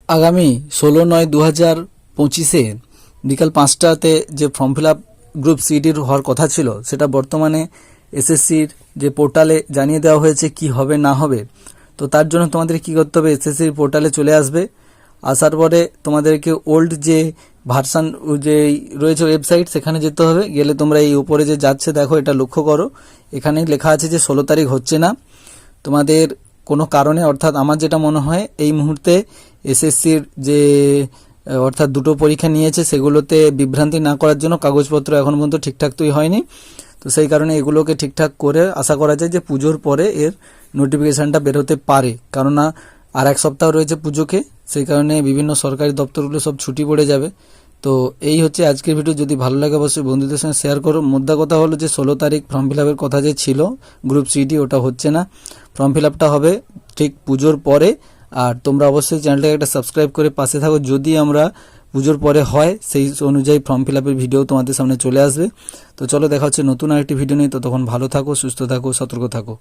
আগামী 16/9/2025 বিকাল 5টাতে যে ফর্ম ফিল আপ গ্রুপ সিডির হওয়ার কথা ছিল সেটা বর্তমানে এসএসসির যে পোর্টালে জানিয়ে দেওয়া হয়েছে কি হবে না হবে। তো তার জন্য তোমাদের কি করতে হবে, এসএসসির পোর্টালে চলে আসবে। আসার পরে তোমাদেরকে ওল্ড যে ভার্সান যে রয়েছে ওয়েবসাইট সেখানে যেতে হবে। গেলে তোমরা এই উপরে যে যাচ্ছে দেখো, এটা লক্ষ্য করো, এখানে লেখা আছে যে 16 তারিখ হচ্ছে না তোমাদের কোনো কারণে। অর্থাৎ আমার যেটা মনে হয় এই মুহূর্তে এসএসসির যে অর্থাৎ দুটো পরীক্ষা নিয়েছে সেগুলোতে বিভ্রান্তি না করার জন্য কাগজপত্র এখন পর্যন্ত ঠিকঠাক তৈরি হয়নি। তো সেই কারণে এগুলোকে ঠিকঠাক করে আশা করা যায় যে পুজোর পরে এর নোটিফিকেশানটা বেরোতে পারে। কেননা আর এক সপ্তাহ রয়েছে পুজোকে, সেই কারণে বিভিন্ন সরকারি দপ্তরগুলো সব ছুটি পড়ে যাবে। তো এই হচ্ছে আজকের ভিডিও। যদি ভালো লাগে অবশ্যই বন্ধুদের সঙ্গে শেয়ার করো। মোদ্দা কথা হলো যে 16 তারিখ ফর্ম ফিল আপের কথা যে ছিল গ্রুপ সিডি, ওটা হচ্ছে না। ফর্ম ফিল আপটা হবে ঠিক পুজোর পরে। আর তোমরা অবশ্যই চ্যানেলটাকে একটা সাবস্ক্রাইব করে পাশে থাকো। যদি আমরা পুজোর পরে হয় সেই অনুযায়ী ফর্ম ফিল আপের ভিডিও তোমাদের সামনে চলে আসবে। তো চলো দেখা হচ্ছে নতুন আরেকটি ভিডিও নিয়ে। তো তখন ভালো থাকো, সুস্থ থাকো, সতর্ক থাকো।